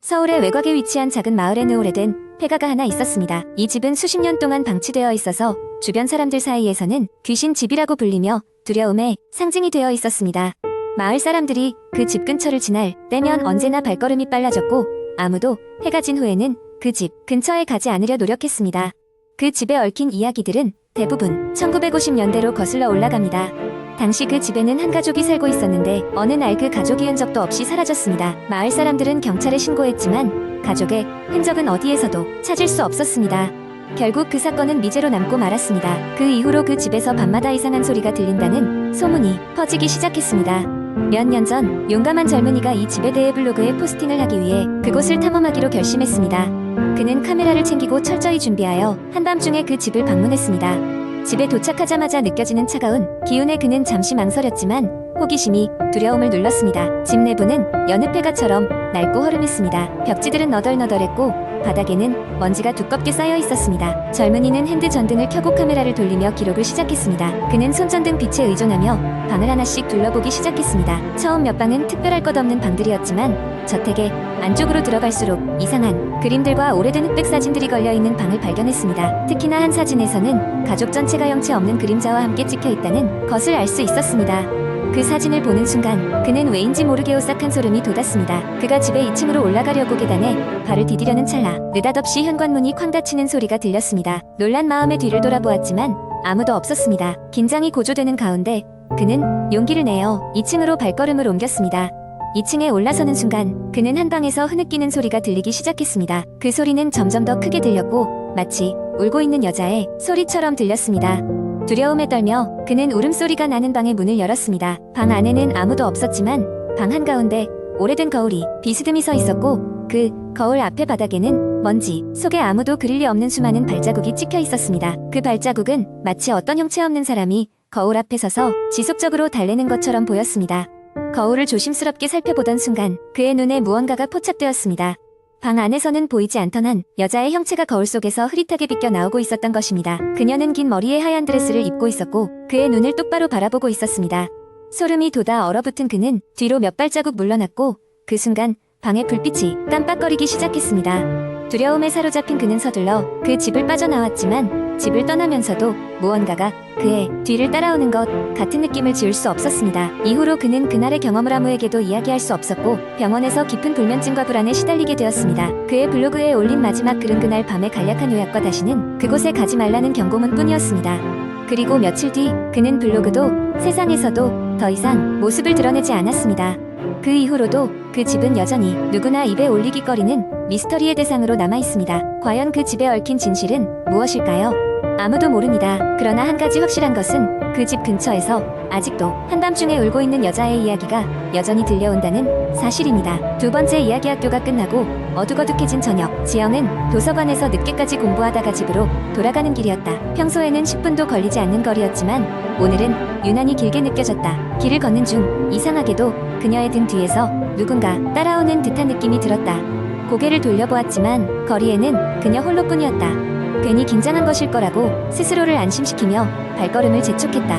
서울의 외곽에 위치한 작은 마을에는 오래된 폐가가 하나 있었습니다. 이 집은 수십 년 동안 방치되어 있어서 주변 사람들 사이에서는 귀신 집이라고 불리며 두려움의 상징이 되어 있었습니다. 마을 사람들이 그 집 근처를 지날 때면 언제나 발걸음이 빨라졌고 아무도 해가 진 후에는 그 집 근처에 가지 않으려 노력했습니다. 그 집에 얽힌 이야기들은 대부분 1950년대로 거슬러 올라갑니다. 당시 그 집에는 한 가족이 살고 있었는데 어느 날 그 가족이 흔적도 없이 사라졌습니다. 마을 사람들은 경찰에 신고했지만 가족의 흔적은 어디에서도 찾을 수 없었습니다. 결국 그 사건은 미제로 남고 말았습니다. 그 이후로 그 집에서 밤마다 이상한 소리가 들린다는 소문이 퍼지기 시작했습니다. 몇 년 전 용감한 젊은이가 이 집에 대해 블로그에 포스팅을 하기 위해 그곳을 탐험하기로 결심했습니다. 그는 카메라를 챙기고 철저히 준비하여 한밤중에 그 집을 방문했습니다. 집에 도착하자마자 느껴지는 차가운 기운에 그는 잠시 망설였지만 호기심이 두려움을 눌렀습니다. 집 내부는 여느 폐가처럼 낡고 허름했습니다. 벽지들은 너덜너덜했고 바닥에는 먼지가 두껍게 쌓여 있었습니다. 젊은이는 핸드 전등을 켜고 카메라를 돌리며 기록을 시작했습니다. 그는 손전등 빛에 의존하며 방을 하나씩 둘러보기 시작했습니다. 처음 몇 방은 특별할 것 없는 방들이었지만 저택의 안쪽으로 들어갈수록 이상한 그림들과 오래된 흑백 사진들이 걸려있는 방을 발견했습니다. 특히나 한 사진에서는 가족 전체가 형체 없는 그림자와 함께 찍혀 있다는 것을 알 수 있었습니다. 그 사진을 보는 순간 그는 왜인지 모르게 오싹한 소름이 돋았습니다. 그가 집에 2층으로 올라가려고 계단에 발을 디디려는 찰나 느닷없이 현관문이 쾅 닫히는 소리가 들렸습니다. 놀란 마음에 뒤를 돌아보았지만 아무도 없었습니다. 긴장이 고조되는 가운데 그는 용기를 내어 2층으로 발걸음을 옮겼습니다. 2층에 올라서는 순간 그는 한 방에서 흐느끼는 소리가 들리기 시작했습니다. 그 소리는 점점 더 크게 들렸고 마치 울고 있는 여자의 소리처럼 들렸습니다. 두려움에 떨며 그는 울음소리가 나는 방의 문을 열었습니다. 방 안에는 아무도 없었지만 방 한가운데 오래된 거울이 비스듬히 서 있었고 그 거울 앞에 바닥에는 먼지 속에 아무도 그릴 리 없는 수많은 발자국이 찍혀 있었습니다. 그 발자국은 마치 어떤 형체 없는 사람이 거울 앞에 서서 지속적으로 달래는 것처럼 보였습니다. 거울을 조심스럽게 살펴보던 순간 그의 눈에 무언가가 포착되었습니다. 방 안에서는 보이지 않던 한 여자의 형체가 거울 속에서 흐릿하게 비껴 나오고 있었던 것입니다. 그녀는 긴 머리에 하얀 드레스를 입고 있었고 그의 눈을 똑바로 바라보고 있었습니다. 소름이 돋아 얼어붙은 그는 뒤로 몇 발자국 물러났고 그 순간 방의 불빛이 깜빡거리기 시작했습니다. 두려움에 사로잡힌 그는 서둘러 그 집을 빠져나왔지만 집을 떠나면서도 무언가가 그의 뒤를 따라오는 것 같은 느낌을 지울 수 없었습니다. 이후로 그는 그날의 경험을 아무에게도 이야기할 수 없었고 병원에서 깊은 불면증과 불안에 시달리게 되었습니다. 그의 블로그에 올린 마지막 글은 그날 밤의 간략한 요약과 다시는 그곳에 가지 말라는 경고문 뿐이었습니다. 그리고 며칠 뒤 그는 블로그도 세상에서도 더 이상 모습을 드러내지 않았습니다. 그 이후로도 그 집은 여전히 누구나 입에 올리기 꺼리는 미스터리의 대상으로 남아있습니다. 과연 그 집에 얽힌 진실은 무엇일까요? 아무도 모릅니다. 그러나 한 가지 확실한 것은 그 집 근처에서 아직도 한밤중에 울고 있는 여자의 이야기가 여전히 들려온다는 사실입니다. 두 번째 이야기 학교가 끝나고 어둑어둑해진 저녁 지영은 도서관에서 늦게까지 공부하다가 집으로 돌아가는 길이었다. 평소에는 10분도 걸리지 않는 거리였지만 오늘은 유난히 길게 느껴졌다. 길을 걷는 중 이상하게도 그녀의 등 뒤에서 누군가 따라오는 듯한 느낌이 들었다. 고개를 돌려보았지만 거리에는 그녀 홀로뿐이었다. 괜히 긴장한 것일 거라고 스스로를 안심시키며 발걸음을 재촉했다.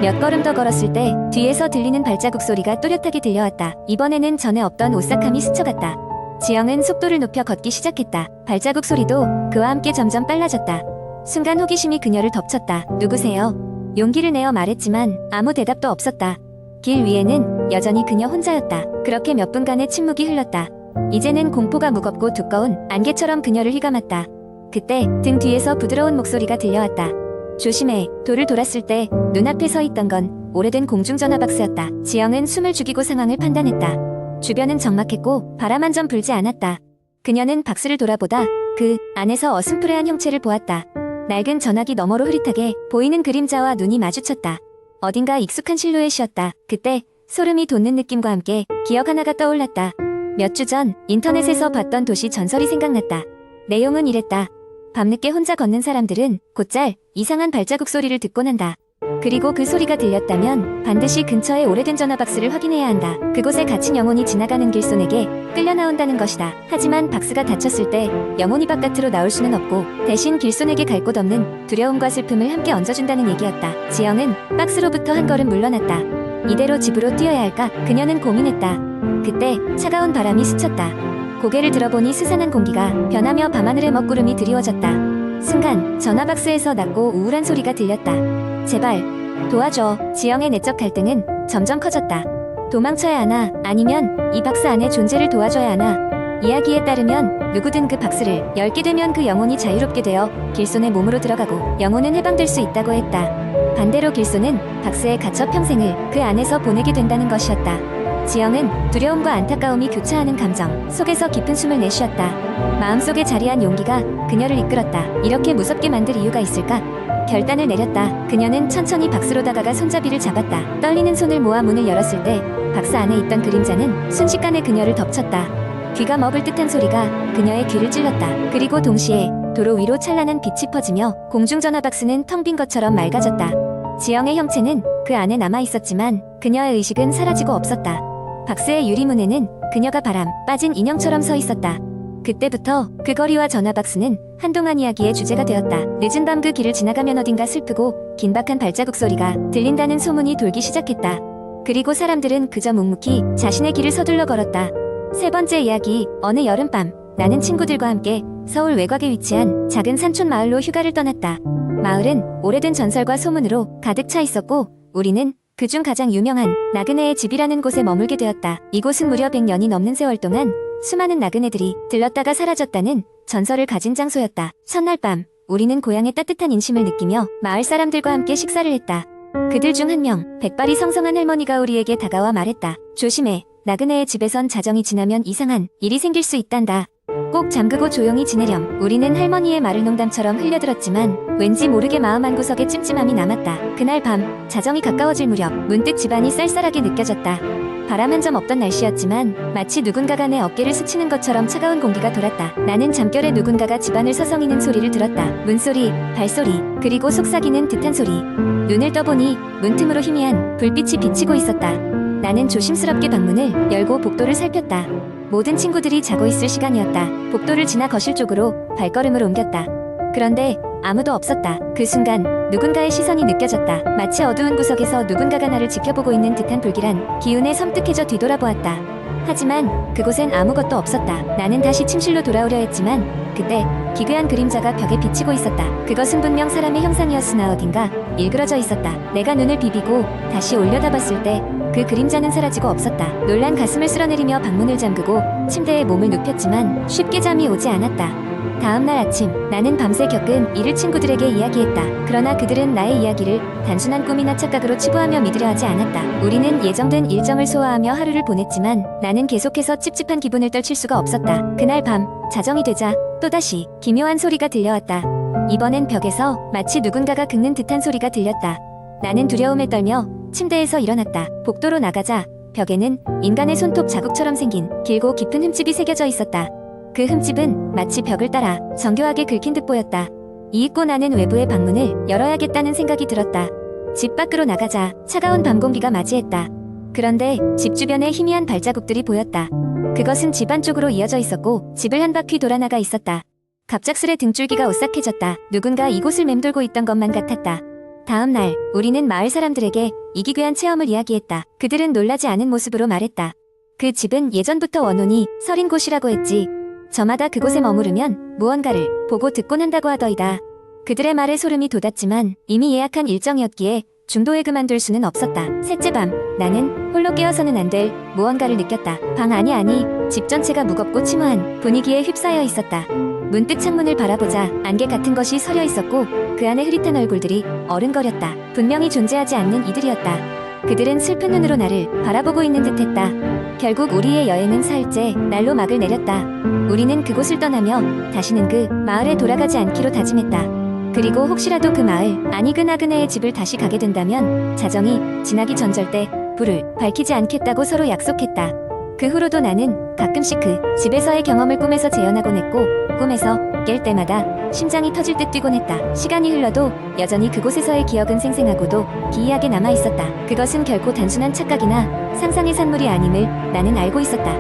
몇 걸음 더 걸었을 때 뒤에서 들리는 발자국 소리가 또렷하게 들려왔다. 이번에는 전에 없던 오싹함이 스쳐갔다. 지영은 속도를 높여 걷기 시작했다. 발자국 소리도 그와 함께 점점 빨라졌다. 순간 호기심이 그녀를 덮쳤다. 누구세요? 용기를 내어 말했지만 아무 대답도 없었다. 길 위에는 여전히 그녀 혼자였다. 그렇게 몇 분간의 침묵이 흘렀다. 이제는 공포가 무겁고 두꺼운 안개처럼 그녀를 휘감았다. 그때 등 뒤에서 부드러운 목소리가 들려왔다. 조심해. 돌을 돌았을 때 눈앞에 서 있던 건 오래된 공중전화 박스였다. 지영은 숨을 죽이고 상황을 판단했다. 주변은 적막했고 바람 한 점 불지 않았다. 그녀는 박스를 돌아보다 그 안에서 어슴푸레한 형체를 보았다. 낡은 전화기 너머로 흐릿하게 보이는 그림자와 눈이 마주쳤다. 어딘가 익숙한 실루엣이었다. 그때 소름이 돋는 느낌과 함께 기억 하나가 떠올랐다. 몇 주 전 인터넷에서 봤던 도시 전설이 생각났다. 내용은 이랬다. 밤늦게 혼자 걷는 사람들은 곧잘 이상한 발자국 소리를 듣곤 한다. 그리고 그 소리가 들렸다면 반드시 근처의 오래된 전화박스를 확인해야 한다. 그곳에 갇힌 영혼이 지나가는 길손에게 끌려 나온다는 것이다. 하지만 박스가 닫혔을 때 영혼이 바깥으로 나올 수는 없고 대신 길손에게 갈 곳 없는 두려움과 슬픔을 함께 얹어준다는 얘기였다. 지영은 박스로부터 한 걸음 물러났다. 이대로 집으로 뛰어야 할까? 그녀는 고민했다. 그때 차가운 바람이 스쳤다. 고개를 들어보니 스산한 공기가 변하며 밤하늘에 먹구름이 드리워졌다. 순간 전화박스에서 낮고 우울한 소리가 들렸다. 제발 도와줘. 지영의 내적 갈등은 점점 커졌다. 도망쳐야 하나 아니면 이 박스 안의 존재를 도와줘야 하나. 이야기에 따르면 누구든 그 박스를 열게 되면 그 영혼이 자유롭게 되어 길손의 몸으로 들어가고 영혼은 해방될 수 있다고 했다. 반대로 길손은 박스에 갇혀 평생을 그 안에서 보내게 된다는 것이었다. 지영은 두려움과 안타까움이 교차하는 감정 속에서 깊은 숨을 내쉬었다. 마음속에 자리한 용기가 그녀를 이끌었다. 이렇게 무섭게 만들 이유가 있을까? 결단을 내렸다. 그녀는 천천히 박스로 다가가 손잡이를 잡았다. 떨리는 손을 모아 문을 열었을 때 박스 안에 있던 그림자는 순식간에 그녀를 덮쳤다. 귀가 먹을 듯한 소리가 그녀의 귀를 찔렀다. 그리고 동시에 도로 위로 찬란한 빛이 퍼지며 공중전화 박스는 텅 빈 것처럼 맑아졌다. 지영의 형체는 그 안에 남아있었지만 그녀의 의식은 사라지고 없었다. 박스의 유리문에는 그녀가 바람 빠진 인형처럼 서 있었다. 그때부터 그 거리와 전화박스는 한동안 이야기의 주제가 되었다. 늦은 밤 그 길을 지나가면 어딘가 슬프고 긴박한 발자국 소리가 들린다는 소문이 돌기 시작했다. 그리고 사람들은 그저 묵묵히 자신의 길을 서둘러 걸었다. 세 번째 이야기. 어느 여름밤 나는 친구들과 함께 서울 외곽에 위치한 작은 산촌 마을로 휴가를 떠났다. 마을은 오래된 전설과 소문으로 가득 차 있었고 우리는 그중 가장 유명한 나그네의 집이라는 곳에 머물게 되었다. 이곳은 무려 100년이 넘는 세월 동안 수많은 나그네들이 들렀다가 사라졌다는 전설을 가진 장소였다. 첫날 밤 우리는 고향의 따뜻한 인심을 느끼며 마을 사람들과 함께 식사를 했다. 그들 중 한 명 백발이 성성한 할머니가 우리에게 다가와 말했다. 조심해. 나그네의 집에선 자정이 지나면 이상한 일이 생길 수 있단다. 꼭 잠그고 조용히 지내렴. 우리는 할머니의 말을 농담처럼 흘려들었지만 왠지 모르게 마음 한구석에 찜찜함이 남았다. 그날 밤 자정이 가까워질 무렵 문득 집안이 쌀쌀하게 느껴졌다. 바람 한 점 없던 날씨였지만 마치 누군가가 내 어깨를 스치는 것처럼 차가운 공기가 돌았다. 나는 잠결에 누군가가 집안을 서성이는 소리를 들었다. 문소리, 발소리, 그리고 속삭이는 듯한 소리. 눈을 떠보니 문틈으로 희미한 불빛이 비치고 있었다. 나는 조심스럽게 방문을 열고 복도를 살폈다. 모든 친구들이 자고 있을 시간이었다. 복도를 지나 거실 쪽으로 발걸음을 옮겼다. 그런데 아무도 없었다. 그 순간 누군가의 시선이 느껴졌다. 마치 어두운 구석에서 누군가가 나를 지켜보고 있는 듯한 불길한 기운에 섬뜩해져 뒤돌아보았다. 하지만 그곳엔 아무것도 없었다. 나는 다시 침실로 돌아오려 했지만 그때 기괴한 그림자가 벽에 비치고 있었다. 그것은 분명 사람의 형상이었으나 어딘가 일그러져 있었다. 내가 눈을 비비고 다시 올려다봤을 때 그 그림자는 사라지고 없었다. 놀란 가슴을 쓸어내리며 방문을 잠그고 침대에 몸을 눕혔지만 쉽게 잠이 오지 않았다. 다음날 아침 나는 밤새 겪은 일을 친구들에게 이야기했다. 그러나 그들은 나의 이야기를 단순한 꿈이나 착각으로 치부하며 믿으려 하지 않았다. 우리는 예정된 일정을 소화하며 하루를 보냈지만 나는 계속해서 찝찝한 기분을 떨칠 수가 없었다. 그날 밤 자정이 되자 또다시 기묘한 소리가 들려왔다. 이번엔 벽에서 마치 누군가가 긁는 듯한 소리가 들렸다. 나는 두려움에 떨며 침대에서 일어났다. 복도로 나가자 벽에는 인간의 손톱 자국처럼 생긴 길고 깊은 흠집이 새겨져 있었다. 그 흠집은 마치 벽을 따라 정교하게 긁힌 듯 보였다. 이윽고 나는 외부의 방문을 열어야겠다는 생각이 들었다. 집 밖으로 나가자 차가운 밤 공기가 맞이했다. 그런데 집 주변에 희미한 발자국들이 보였다. 그것은 집 안쪽으로 이어져 있었고 집을 한 바퀴 돌아 나가 있었다. 갑작스레 등줄기가 오싹해졌다. 누군가 이곳을 맴돌고 있던 것만 같았다. 다음 날 우리는 마을 사람들에게 이 기괴한 체험을 이야기했다. 그들은 놀라지 않은 모습으로 말했다. 그 집은 예전부터 원혼이 서린 곳이라고 했지. 저마다 그곳에 머무르면 무언가를 보고 듣곤 한다고 하더이다. 그들의 말에 소름이 돋았지만 이미 예약한 일정이었기에 중도에 그만둘 수는 없었다. 셋째 밤 나는 홀로 깨어서는 안 될 무언가를 느꼈다. 방 안이 아니 집 전체가 무겁고 침울한 분위기에 휩싸여 있었다. 문득 창문을 바라보자 안개 같은 것이 서려 있었고 그 안에 흐릿한 얼굴들이 어른거렸다. 분명히 존재하지 않는 이들이었다. 그들은 슬픈 눈으로 나를 바라보고 있는 듯했다. 결국 우리의 여행은 사흘째 날로 막을 내렸다. 우리는 그곳을 떠나며 다시는 그 마을에 돌아가지 않기로 다짐했다. 그리고 혹시라도 그 마을 아니 그 나그네의 집을 다시 가게 된다면 자정이 지나기 전 절대 불을 밝히지 않겠다고 서로 약속했다. 그 후로도 나는 가끔씩 그 집에서의 경험을 꿈에서 재현하곤 했고 꿈에서 깰 때마다 심장이 터질 듯 뛰곤 했다. 시간이 흘러도 여전히 그곳에서의 기억은 생생하고도 기이하게 남아있었다. 그것은 결코 단순한 착각이나 상상의 산물이 아님을 나는 알고 있었다.